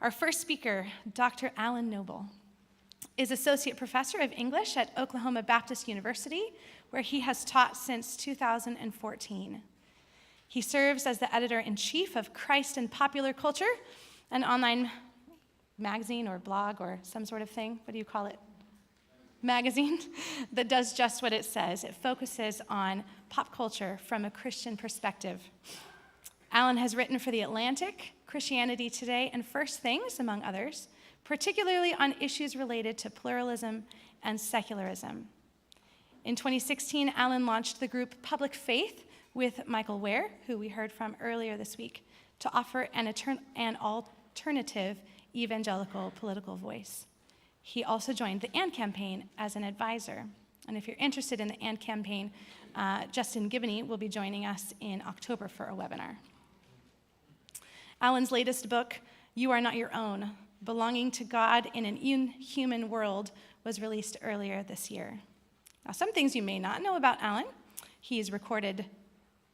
Our first speaker, Dr. Alan Noble, is Associate Professor of English at Oklahoma Baptist University, where he has taught since 2014. He serves as the editor-in-chief of Christ and Popular Culture, an online magazine or blog or some sort of thing. What do you call it? Magazine that does just what it says. It focuses on pop culture from a Christian perspective. Alan has written for The Atlantic, Christianity Today, and First Things, among others, particularly on issues related to pluralism and secularism. In 2016, Alan launched the group Public Faith with Michael Ware, who we heard from earlier this week, to offer an alternative evangelical political voice. He also joined the AND campaign as an advisor. And if you're interested in the AND campaign, Justin Giboney will be joining us in October for a webinar. Alan's latest book, You Are Not Your Own, Belonging to God in an Inhuman World, was released earlier this year. Now, some things you may not know about Alan. He's recorded,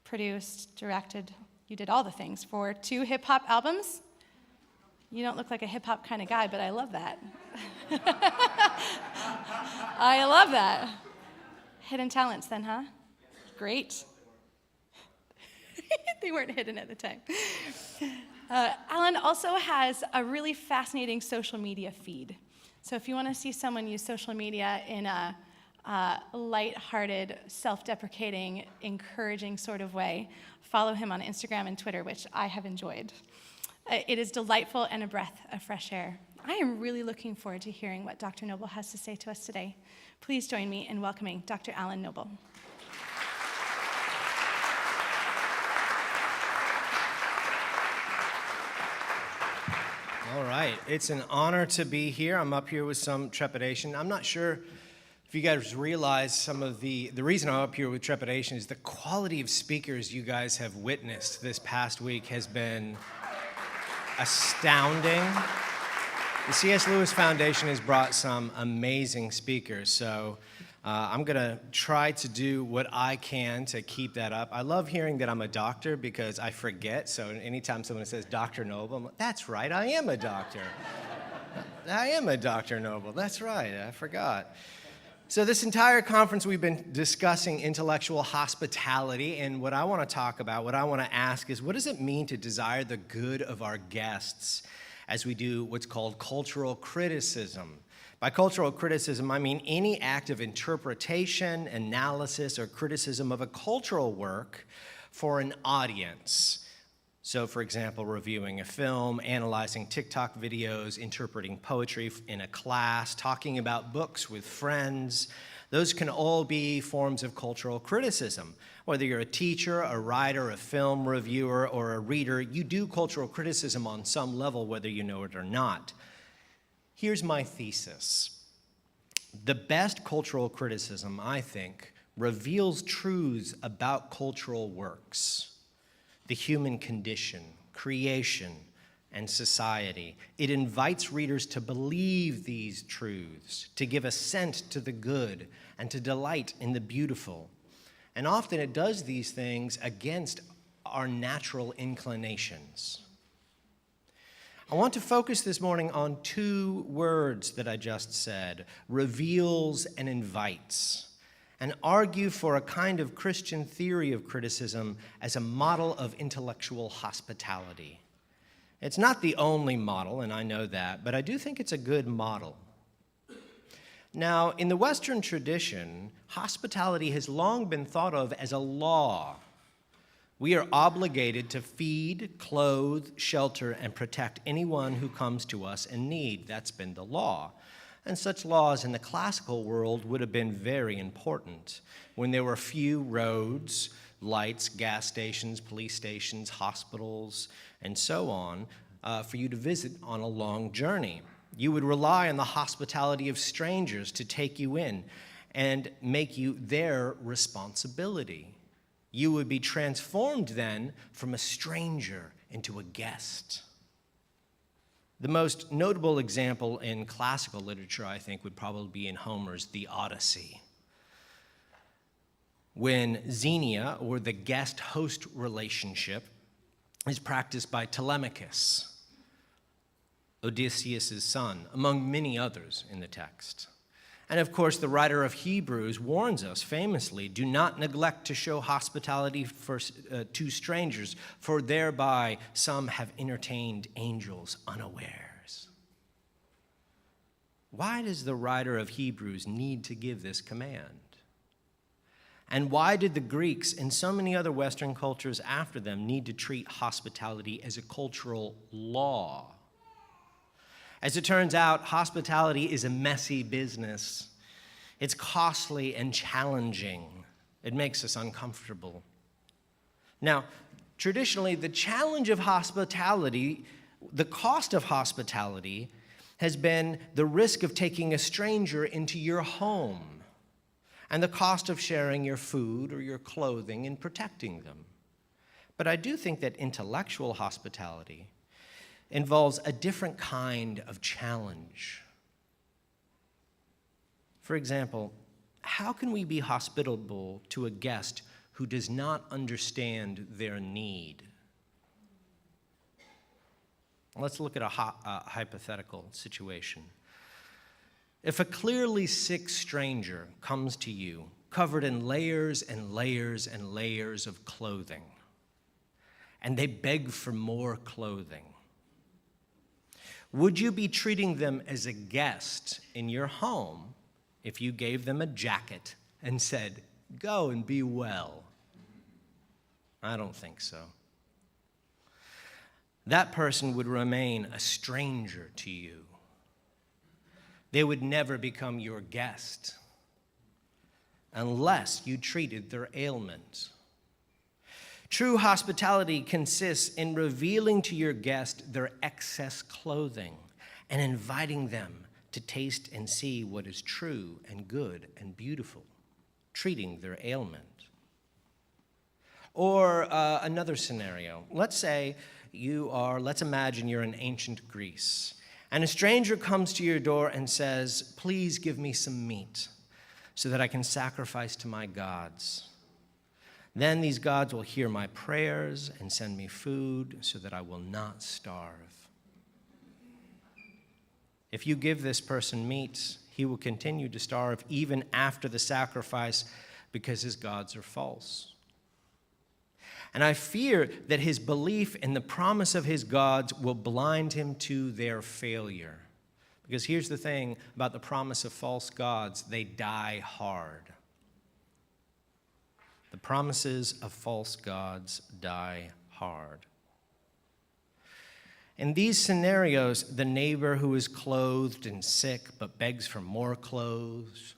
produced, directed, you did all the things for 2 hip-hop albums. You don't look like a hip-hop kind of guy, but I love that. I love that. Hidden talents then, huh? Great. They weren't hidden at the time. Alan also has a really fascinating social media feed. So if you want to see someone use social media in a lighthearted, self-deprecating, encouraging sort of way, follow him on Instagram and Twitter, which I have enjoyed. It is delightful and a breath of fresh air. I am really looking forward to hearing what Dr. Noble has to say to us today. Please join me in welcoming Dr. Alan Noble. All right, it's an honor to be here. I'm up here with some trepidation. I'm not sure if you guys realize some of the reason I'm up here with trepidation is the quality of speakers you guys have witnessed this past week has been astounding. The C.S. Lewis Foundation has brought some amazing speakers, so I'm going to try to do what I can to keep that up. I love hearing that I'm a doctor because I forget, so anytime someone says Dr. Noble, I'm like, that's right, I am a doctor. I am a Dr. Noble, that's right, I forgot. So this entire conference we've been discussing intellectual hospitality, and what I want to talk about, what I want to ask is, what does it mean to desire the good of our guests as we do what's called cultural criticism? By cultural criticism, I mean any act of interpretation, analysis, or criticism of a cultural work for an audience. So, for example, reviewing a film, analyzing TikTok videos, interpreting poetry in a class, talking about books with friends. Those can all be forms of cultural criticism. Whether you're a teacher, a writer, a film reviewer, or a reader, you do cultural criticism on some level, whether you know it or not. Here's my thesis. The best cultural criticism, I think, reveals truths about cultural works, the human condition, creation, and society. It invites readers to believe these truths, to give assent to the good, and to delight in the beautiful. And often it does these things against our natural inclinations. I want to focus this morning on 2 words that I just said, reveals and invites, and argue for a kind of Christian theory of criticism as a model of intellectual hospitality. It's not the only model, and I know that, but I do think it's a good model. Now, in the Western tradition, hospitality has long been thought of as a law. We are obligated to feed, clothe, shelter, and protect anyone who comes to us in need. That's been the law. And such laws in the classical world would have been very important when there were few roads, lights, gas stations, police stations, hospitals, and so on for you to visit on a long journey. You would rely on the hospitality of strangers to take you in and make you their responsibility. You would be transformed then from a stranger into a guest. The most notable example in classical literature, I think, would probably be in Homer's The Odyssey, when Xenia, or the guest-host relationship, is practiced by Telemachus. Odysseus' son, among many others in the text. And of course, the writer of Hebrews warns us famously, do not neglect to show hospitality to strangers, for thereby some have entertained angels unawares. Why does the writer of Hebrews need to give this command? And why did the Greeks and so many other Western cultures after them need to treat hospitality as a cultural law? As it turns out, hospitality is a messy business. It's costly and challenging. It makes us uncomfortable. Now, traditionally, the challenge of hospitality, the cost of hospitality, has been the risk of taking a stranger into your home and the cost of sharing your food or your clothing and protecting them. But I do think that intellectual hospitality involves a different kind of challenge. For example, how can we be hospitable to a guest who does not understand their need? Let's look at a hypothetical situation. If a clearly sick stranger comes to you, covered in layers and layers and layers of clothing, and they beg for more clothing, would you be treating them as a guest in your home if you gave them a jacket and said, "Go and be well"? I don't think so. That person would remain a stranger to you. They would never become your guest unless you treated their ailment. True hospitality consists in revealing to your guest their excess clothing and inviting them to taste and see what is true and good and beautiful, treating their ailment. Or another scenario. Let's imagine you're in ancient Greece, and a stranger comes to your door and says, "Please give me some meat so that I can sacrifice to my gods. Then these gods will hear my prayers and send me food so that I will not starve." If you give this person meat, he will continue to starve even after the sacrifice because his gods are false. And I fear that his belief in the promise of his gods will blind him to their failure. Because here's the thing about the promise of false gods, they die hard. The promises of false gods die hard. In these scenarios, the neighbor who is clothed and sick but begs for more clothes,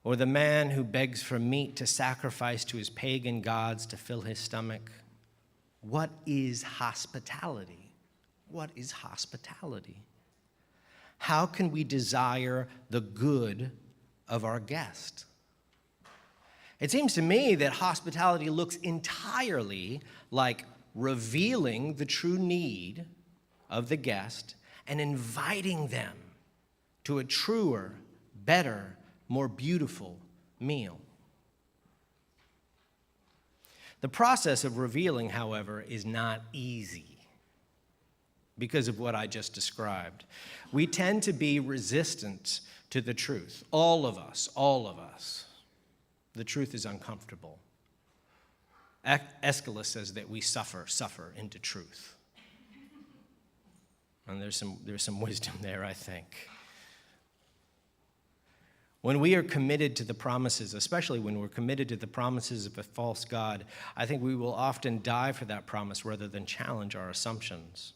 or the man who begs for meat to sacrifice to his pagan gods to fill his stomach, what is hospitality? What is hospitality? How can we desire the good of our guest? It seems to me that hospitality looks entirely like revealing the true need of the guest and inviting them to a truer, better, more beautiful meal. The process of revealing, however, is not easy because of what I just described. We tend to be resistant to the truth. All of us. The truth is uncomfortable. Aeschylus says that we suffer into truth. And there's some wisdom there, I think. When we are committed to the promises, especially when we're committed to the promises of a false god, I think we will often die for that promise rather than challenge our assumptions.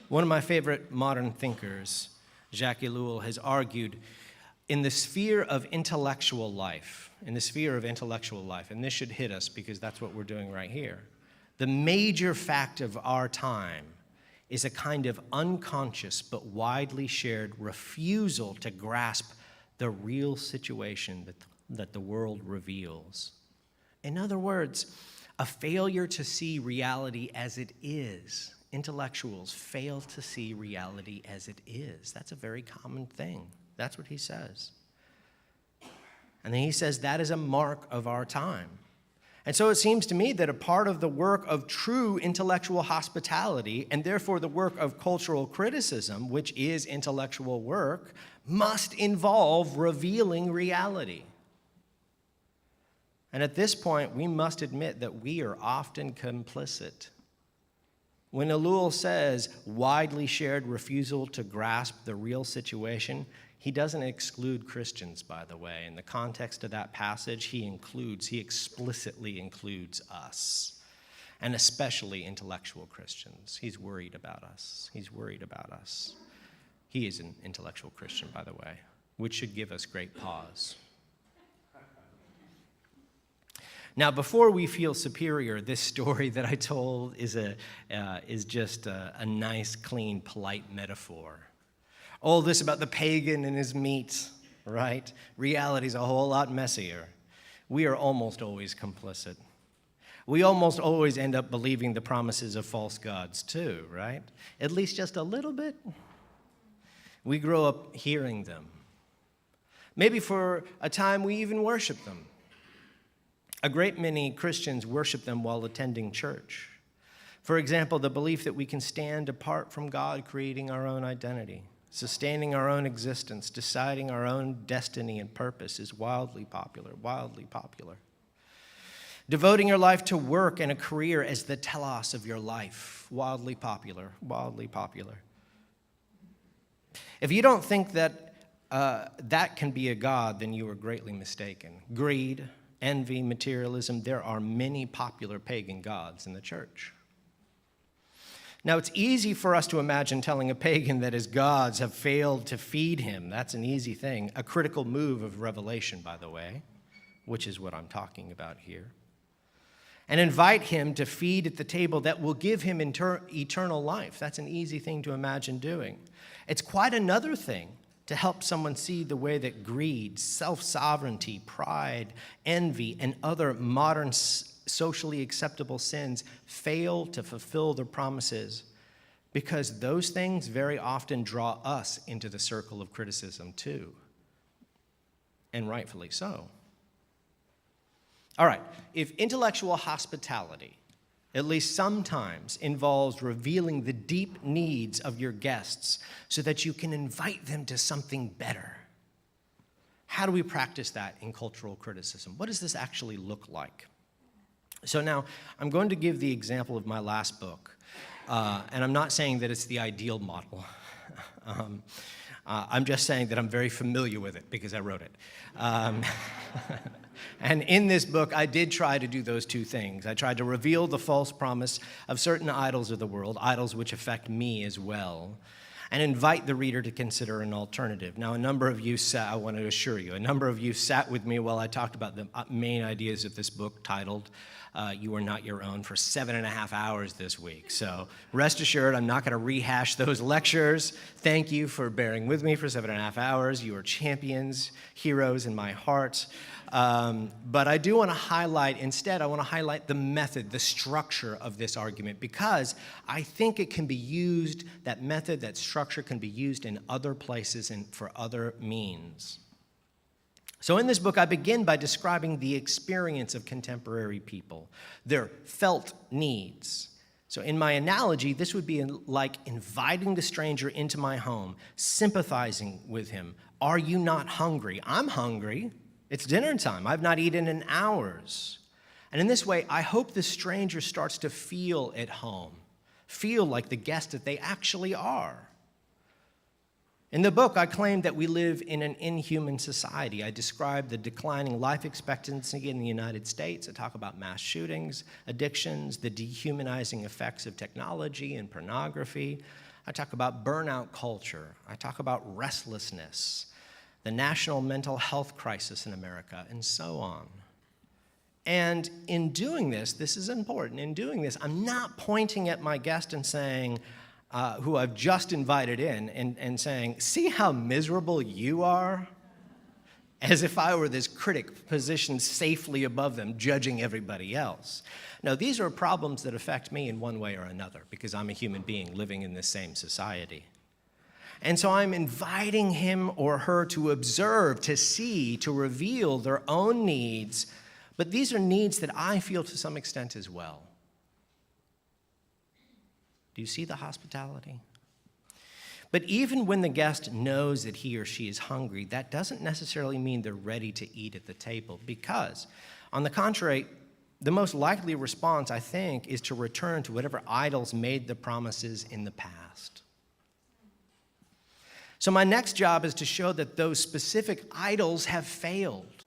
One of my favorite modern thinkers, Jacques Ellul, has argued in the sphere of intellectual life, and this should hit us because that's what we're doing right here, the major fact of our time is a kind of unconscious but widely shared refusal to grasp the real situation that the world reveals. In other words, a failure to see reality as it is. Intellectuals fail to see reality as it is. That's a very common thing. That's what he says. And then he says that is a mark of our time. And so it seems to me that a part of the work of true intellectual hospitality, and therefore the work of cultural criticism, which is intellectual work, must involve revealing reality. And at this point, we must admit that we are often complicit. When Ellul says widely shared refusal to grasp the real situation, he doesn't exclude Christians, by the way. In the context of that passage, he explicitly includes us, and especially intellectual Christians. He's worried about us. He's worried about us. He is an intellectual Christian, by the way, which should give us great pause. Now, before we feel superior, this story that I told is just a nice, clean, polite metaphor. All this about the pagan and his meat, right? Reality's a whole lot messier. We are almost always complicit. We almost always end up believing the promises of false gods too, right? At least just a little bit. We grow up hearing them. Maybe for a time we even worship them. A great many Christians worship them while attending church. For example, the belief that we can stand apart from God, creating our own identity, sustaining our own existence, deciding our own destiny and purpose is wildly popular, wildly popular. Devoting your life to work and a career as the telos of your life, wildly popular, wildly popular. If you don't think that that can be a God, then you are greatly mistaken. Greed, envy, materialism, there are many popular pagan gods in the church. Now, it's easy for us to imagine telling a pagan that his gods have failed to feed him. That's an easy thing. A critical move of Revelation, by the way, which is what I'm talking about here. And invite him to feed at the table that will give him eternal life. That's an easy thing to imagine doing. It's quite another thing to help someone see the way that greed, self-sovereignty, pride, envy, and other modern socially acceptable sins fail to fulfill their promises, because those things very often draw us into the circle of criticism too, and rightfully so. All right, if intellectual hospitality, at least sometimes, involves revealing the deep needs of your guests so that you can invite them to something better, how do we practice that in cultural criticism? What does this actually look like? So now, I'm going to give the example of my last book, and I'm not saying that it's the ideal model. I'm just saying that I'm very familiar with it because I wrote it. And in this book, I did try to do those two things. I tried to reveal the false promise of certain idols of the world, idols which affect me as well, and invite the reader to consider an alternative. Now, a number of you I want to assure you, a number of you sat with me while I talked about the main ideas of this book titled You Are Not Your Own for 7.5 hours this week. So rest assured, I'm not going to rehash those lectures. Thank you for bearing with me for 7.5 hours. You are champions, heroes in my heart. But I do want to highlight, instead, I want to highlight the method, the structure of this argument, because I think it can be used, that method, that structure can be used in other places and for other means. So in this book, I begin by describing the experience of contemporary people, their felt needs. So in my analogy, this would be like inviting the stranger into my home, sympathizing with him. Are you not hungry? I'm hungry. It's dinner time. I've not eaten in hours. And in this way, I hope the stranger starts to feel at home, feel like the guest that they actually are. In the book, I claim that we live in an inhuman society. I describe the declining life expectancy in the United States. I talk about mass shootings, addictions, the dehumanizing effects of technology and pornography. I talk about burnout culture. I talk about restlessness, the national mental health crisis in America, and so on. And in doing this, this is important, in doing this, I'm not pointing at my guest and saying, who I've just invited in, and saying, see how miserable you are? As if I were this critic positioned safely above them, judging everybody else. No, these are problems that affect me in one way or another, because I'm a human being living in this same society. And so I'm inviting him or her to observe, to see, to reveal their own needs, But these are needs that I feel to some extent as well. Do you see the hospitality? But even when the guest knows that he or she is hungry, that doesn't necessarily mean they're ready to eat at the table, because, on the contrary, the most likely response, I think, is to return to whatever idols made the promises in the past. So my next job is to show that those specific idols have failed.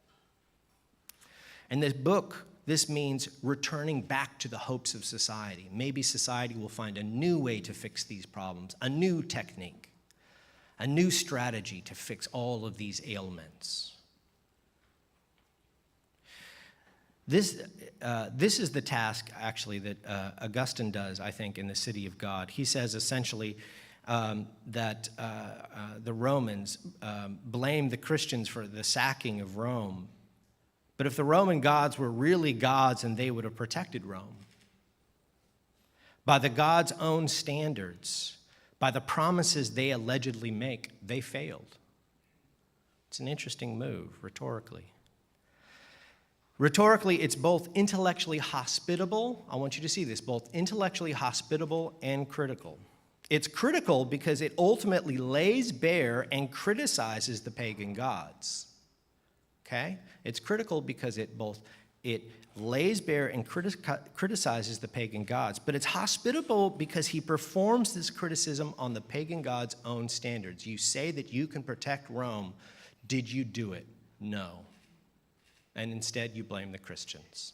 In this book, this means returning back to the hopes of society. Maybe society will find a new way to fix these problems, a new technique, a new strategy to fix all of these ailments. This is the task, actually, that Augustine does, I think, in the City of God. He says, essentially, that the Romans blamed the Christians for the sacking of Rome. But if the Roman gods were really gods, then they would have protected Rome. By the gods' own standards, by the promises they allegedly make, they failed. It's an interesting move, rhetorically. Rhetorically, it's both intellectually hospitable, I want you to see this, both intellectually hospitable and critical. It's critical because it ultimately lays bare and criticizes the pagan gods. Okay? It's critical because it lays bare and criticizes the pagan gods, but it's hospitable because he performs this criticism on the pagan gods' own standards. You say that you can protect Rome. Did you do it? No. And instead you blame the Christians.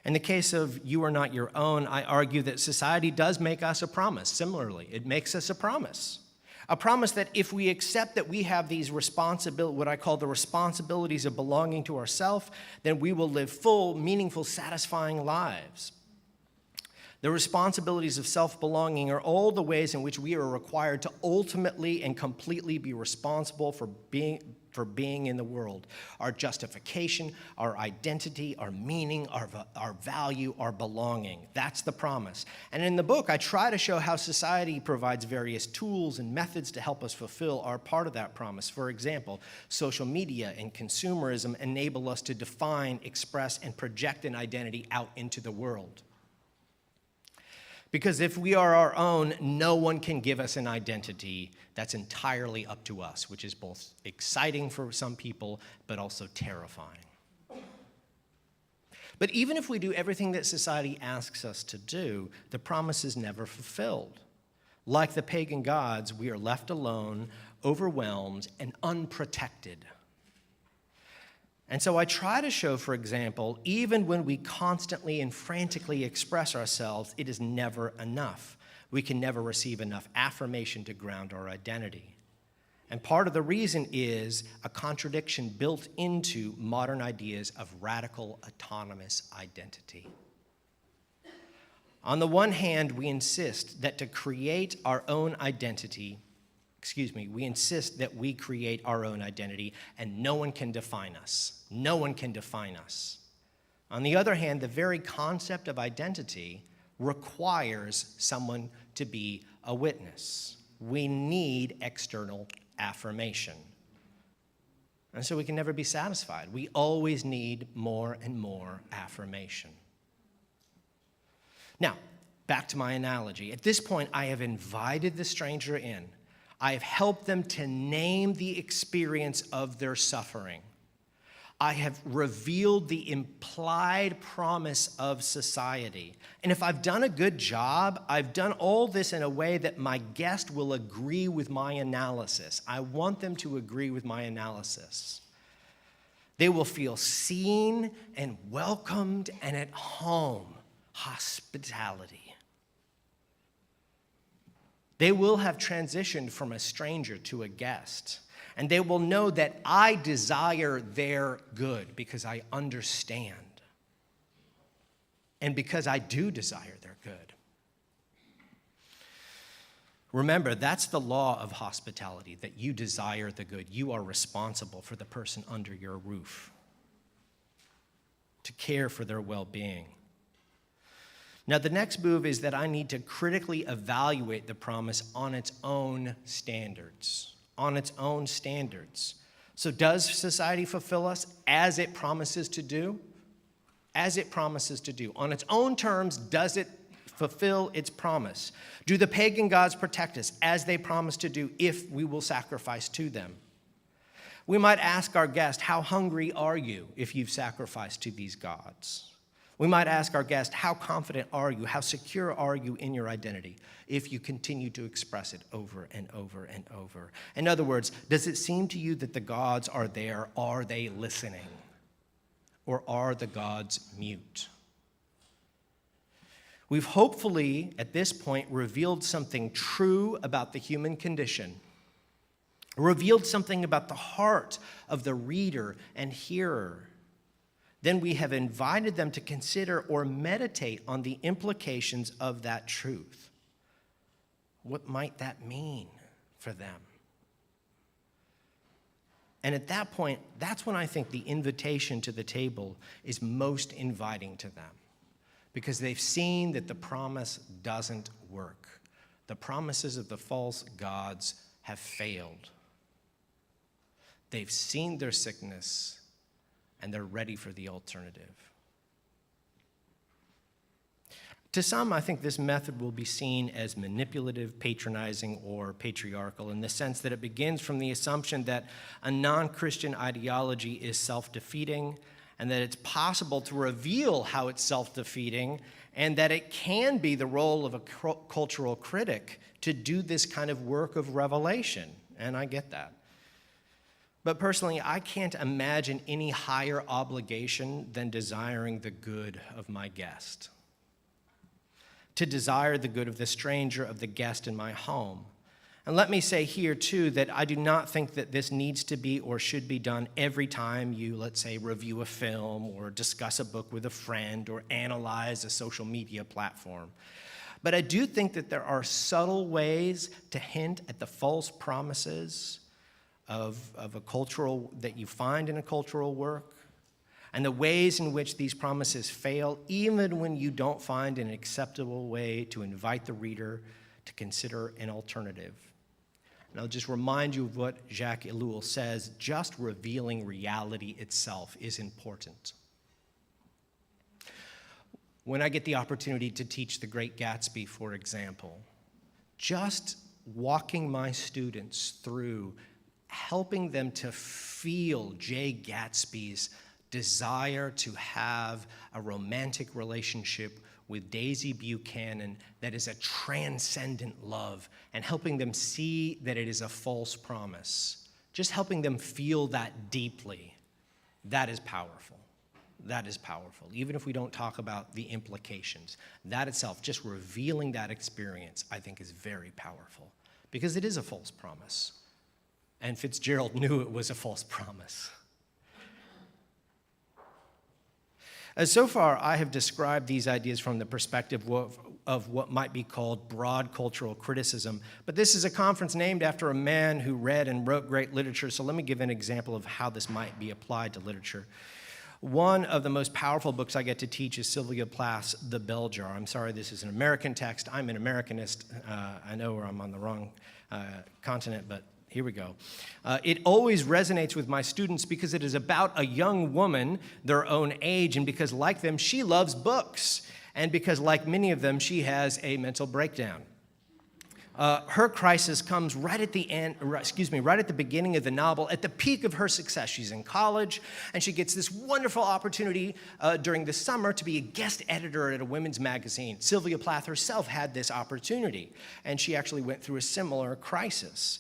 In the case of You Are Not Your Own, I argue that society does make us a promise. Similarly, it makes us a promise. A promise that if we accept that we have these what I call the responsibilities of belonging to ourselves, then we will live full, meaningful, satisfying lives. The responsibilities of self-belonging are all the ways in which we are required to ultimately and completely be responsible for being in the world. Our justification, our identity, our meaning, our value, our belonging. That's the promise. And in the book, I try to show how society provides various tools and methods to help us fulfill our part of that promise. For example, social media and consumerism enable us to define, express, and project an identity out into the world. Because if we are our own, no one can give us an identity that's entirely up to us, which is both exciting for some people, but also terrifying. But even if we do everything that society asks us to do, the promise is never fulfilled. Like the pagan gods, we are left alone, overwhelmed, and unprotected. And so I try to show, for example, even when we constantly and frantically express ourselves, it is never enough. We can never receive enough affirmation to ground our identity. And part of the reason is a contradiction built into modern ideas of radical autonomous identity. On the one hand, we insist that we insist that we create our own identity and no one can define us. No one can define us. On the other hand, the very concept of identity requires someone to be a witness. We need external affirmation. And so we can never be satisfied. We always need more and more affirmation. Now, back to my analogy. At this point, I have invited the stranger in. I have helped them to name the experience of their suffering. I have revealed the implied promise of society. And if I've done a good job, I've done all this in a way that my guest will agree with my analysis. I want them to agree with my analysis. They will feel seen and welcomed and at home. Hospitality. They will have transitioned from a stranger to a guest, and they will know that I desire their good because I understand, and because I do desire their good. Remember, that's the law of hospitality, that you desire the good. You are responsible for the person under your roof, to care for their well-being. Now, the next move is that I need to critically evaluate the promise on its own standards. On its own standards. So does society fulfill us as it promises to do? As it promises to do. On its own terms, does it fulfill its promise? Do the pagan gods protect us as they promise to do if we will sacrifice to them? We might ask our guest, how hungry are you if you've sacrificed to these gods? We might ask our guest, how confident are you, how secure are you in your identity if you continue to express it over and over and over? In other words, does it seem to you that the gods are there? Are they listening? Or are the gods mute? We've hopefully, at this point, revealed something true about the human condition, revealed something about the heart of the reader and hearer. Then we have invited them to consider or meditate on the implications of that truth. What might that mean for them? And at that point, that's when I think the invitation to the table is most inviting to them, because they've seen that the promise doesn't work. The promises of the false gods have failed. They've seen their sickness, and they're ready for the alternative. To some, I think this method will be seen as manipulative, patronizing, or patriarchal in the sense that it begins from the assumption that a non-Christian ideology is self-defeating, and that it's possible to reveal how it's self-defeating, and that it can be the role of a cultural critic to do this kind of work of revelation. And I get that. But personally, I can't imagine any higher obligation than desiring the good of my guest. To desire the good of the stranger, of the guest in my home. And let me say here, too, that I do not think that this needs to be or should be done every time you, let's say, review a film or discuss a book with a friend or analyze a social media platform. But I do think that there are subtle ways to hint at the false promises of a cultural, that you find in a cultural work, and the ways in which these promises fail, even when you don't find an acceptable way to invite the reader to consider an alternative. And I'll just remind you of what Jacques Ellul says, just revealing reality itself is important. When I get the opportunity to teach The Great Gatsby, for example, just walking my students through helping them to feel Jay Gatsby's desire to have a romantic relationship with Daisy Buchanan that is a transcendent love, and helping them see that it is a false promise. Just helping them feel that deeply, that is powerful. That is powerful, even if we don't talk about the implications. That itself, just revealing that experience, I think is very powerful, because it is a false promise. And Fitzgerald knew it was a false promise. So far, I have described these ideas from the perspective of what might be called broad cultural criticism. But this is a conference named after a man who read and wrote great literature, so let me give an example of how this might be applied to literature. One of the most powerful books I get to teach is Sylvia Plath's The Bell Jar. I'm sorry, this is an American text. I'm an Americanist. I know I'm on the wrong continent, but here we go. It always resonates with my students because it is about a young woman their own age, and because, like them, she loves books, and because, like many of them, she has a mental breakdown. Her crisis comes right at the beginning of the novel, at the peak of her success. She's in college, and she gets this wonderful opportunity during the summer to be a guest editor at a women's magazine. Sylvia Plath herself had this opportunity, and she actually went through a similar crisis.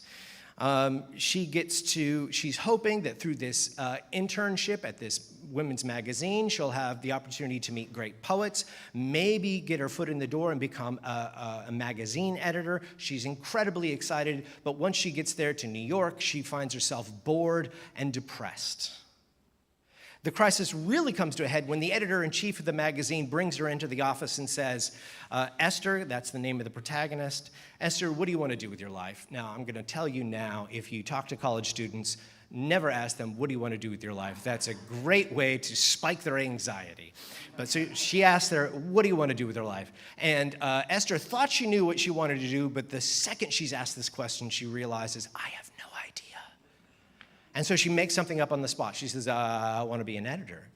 She's hoping that through this internship at this women's magazine, she'll have the opportunity to meet great poets, maybe get her foot in the door and become a magazine editor. She's incredibly excited, but once she gets there to New York, she finds herself bored and depressed. The crisis really comes to a head when the editor-in-chief of the magazine brings her into the office and says, Esther, that's the name of the protagonist, Esther, what do you want to do with your life? Now, I'm going to tell you now, if you talk to college students, never ask them, what do you want to do with your life? That's a great way to spike their anxiety. But so she asked her, what do you want to do with her life? And Esther thought she knew what she wanted to do, but the second she's asked this question, she realizes, I have no idea. And so she makes something up on the spot. She says, I want to be an editor.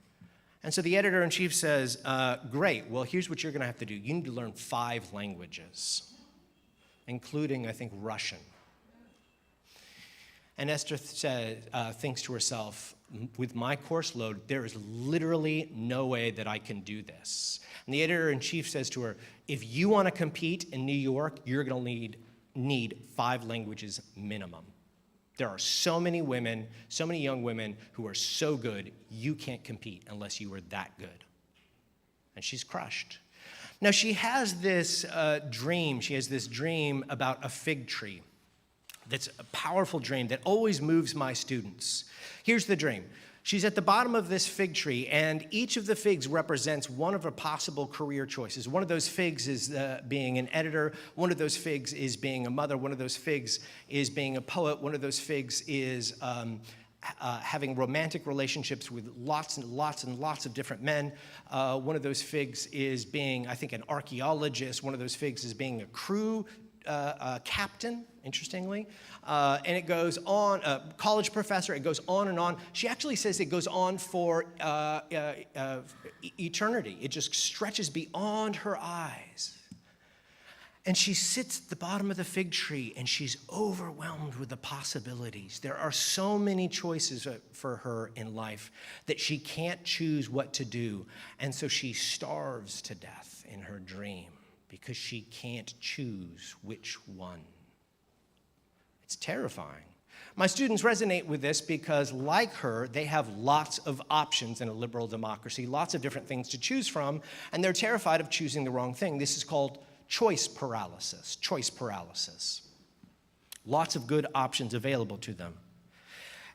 And so the editor-in-chief says, great, well, here's what you're going to have to do. You need to learn 5 languages, including, I think, Russian. And Esther thinks to herself, with my course load, there is literally no way that I can do this. And the editor-in-chief says to her, if you want to compete in New York, you're going to need 5 languages minimum. There are so many women, so many young women who are so good, you can't compete unless you are that good. And she's crushed. Now, she has this dream. She has this dream about a fig tree. That's a powerful dream that always moves my students. Here's the dream. She's at the bottom of this fig tree, and each of the figs represents one of her possible career choices. One of those figs is being an editor. One of those figs is being a mother. One of those figs is being a poet. One of those figs is having romantic relationships with lots and lots and lots of different men. One of those figs is being, I think, an archaeologist. One of those figs is being a crew captain, interestingly, and it goes on, college professor, it goes on and on. She actually says it goes on for eternity. It just stretches beyond her eyes. And she sits at the bottom of the fig tree, and she's overwhelmed with the possibilities. There are so many choices for her in life that she can't choose what to do, and so she starves to death in her dream, because she can't choose which one. It's terrifying. My students resonate with this because, like her, they have lots of options in a liberal democracy, lots of different things to choose from, and they're terrified of choosing the wrong thing. This is called choice paralysis. Choice paralysis. Lots of good options available to them.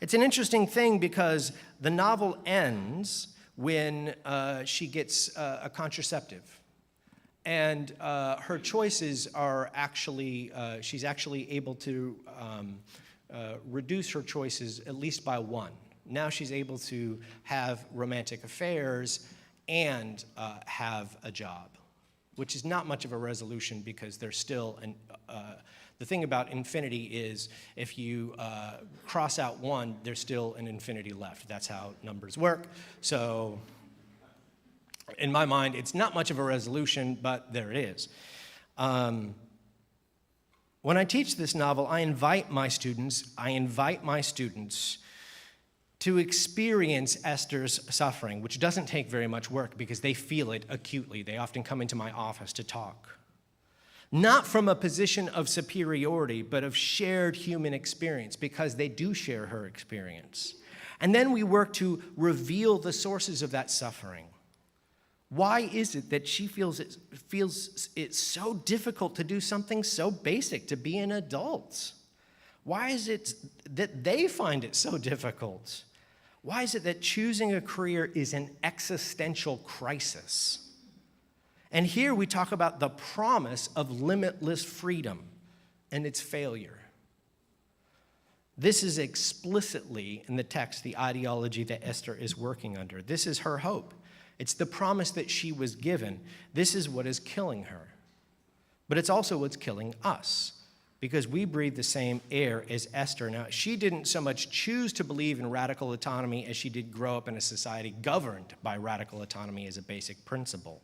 It's an interesting thing because the novel ends when she gets a contraceptive. And her choices are actually, she's actually able to reduce her choices at least by 1. Now she's able to have romantic affairs and have a job, which is not much of a resolution because there's still, the thing about infinity is if you cross out 1, there's still an infinity left. That's how numbers work. So, in my mind, it's not much of a resolution, but there it is. When I teach this novel, I invite my students to experience Esther's suffering, which doesn't take very much work because they feel it acutely. They often come into my office to talk. Not from a position of superiority, but of shared human experience, because they do share her experience. And then we work to reveal the sources of that suffering. Why is it that she feels it so difficult to do something so basic, to be an adult? Why is it that they find it so difficult? Why is it that choosing a career is an existential crisis? And here we talk about the promise of limitless freedom and its failure. This is explicitly in the text the ideology that Esther is working under. This is her hope. It's the promise that she was given. This is what is killing her. But it's also what's killing us, because we breathe the same air as Esther. Now, she didn't so much choose to believe in radical autonomy as she did grow up in a society governed by radical autonomy as a basic principle.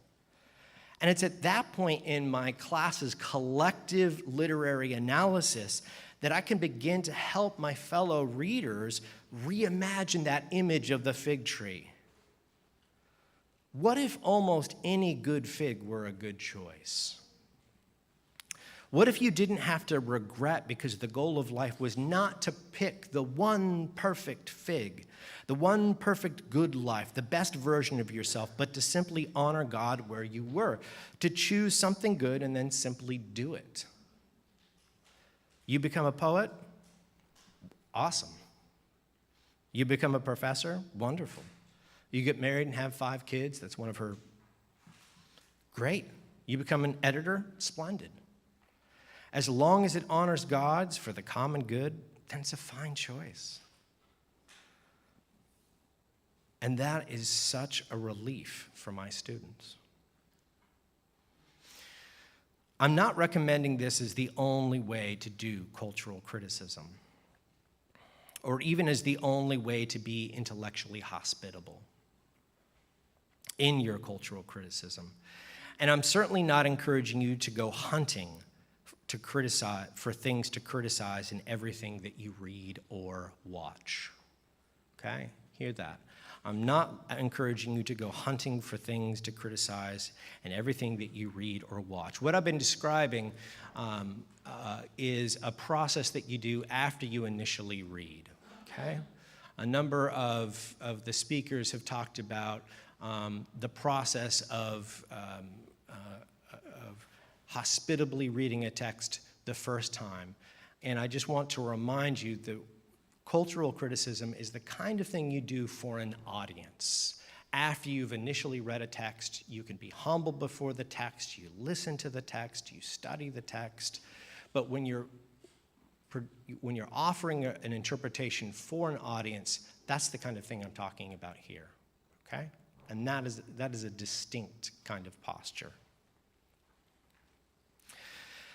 And it's at that point in my class's collective literary analysis that I can begin to help my fellow readers reimagine that image of the fig tree. What if almost any good fig were a good choice? What if you didn't have to regret because the goal of life was not to pick the one perfect fig, the one perfect good life, the best version of yourself, but to simply honor God where you were, to choose something good and then simply do it? You become a poet? Awesome. You become a professor? Wonderful. You get married and have 5 kids? That's one of her. Great. You become an editor? Splendid. As long as it honors God's for the common good, then it's a fine choice. And that is such a relief for my students. I'm not recommending this as the only way to do cultural criticism. or even as the only way to be intellectually hospitable in your cultural criticism. And I'm certainly not encouraging you to go hunting to criticize, for things to criticize in everything that you read or watch. Okay? Hear that. I'm not encouraging you to go hunting for things to criticize in everything that you read or watch. What I've been describing is a process that you do after you initially read. Okay? A number of the speakers have talked about the process of hospitably reading a text the first time. And I just want to remind you that cultural criticism is the kind of thing you do for an audience. After you've initially read a text, you can be humble before the text, you listen to the text, you study the text. But when you're offering an interpretation for an audience, that's the kind of thing I'm talking about here, okay? And that is a distinct kind of posture.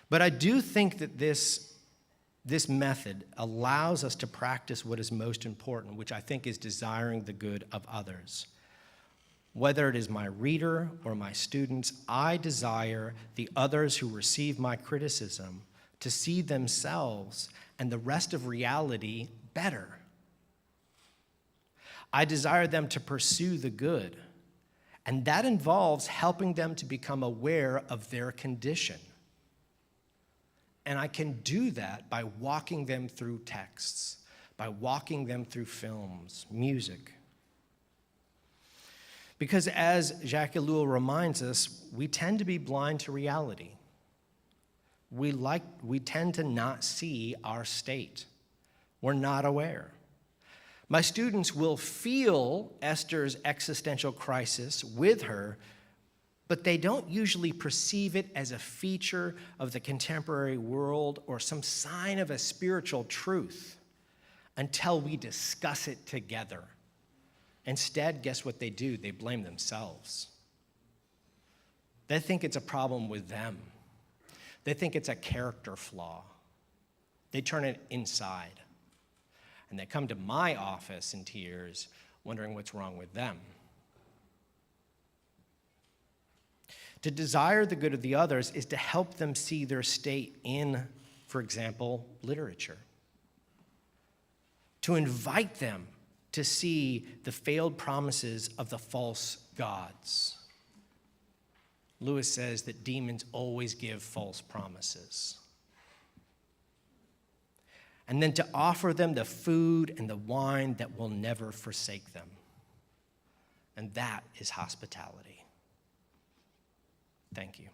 But I do think that this method allows us to practice what is most important, which I think is desiring the good of others. Whether it is my reader or my students, I desire the others who receive my criticism to see themselves and the rest of reality better. I desire them to pursue the good, and that involves helping them to become aware of their condition. And I can do that by walking them through texts, by walking them through films, music. Because as Jacques Ellul reminds us, we tend to be blind to reality. We tend to not see our state. We're not aware. My students will feel Esther's existential crisis with her, but they don't usually perceive it as a feature of the contemporary world or some sign of a spiritual truth until we discuss it together. Instead, guess what they do? They blame themselves. They think it's a problem with them. They think it's a character flaw. They turn it inside. And they come to my office in tears, wondering what's wrong with them. To desire the good of the others is to help them see their state in, for example, literature. To invite them to see the failed promises of the false gods. Lewis says that demons always give false promises. And then to offer them the food and the wine that will never forsake them. And that is hospitality. Thank you.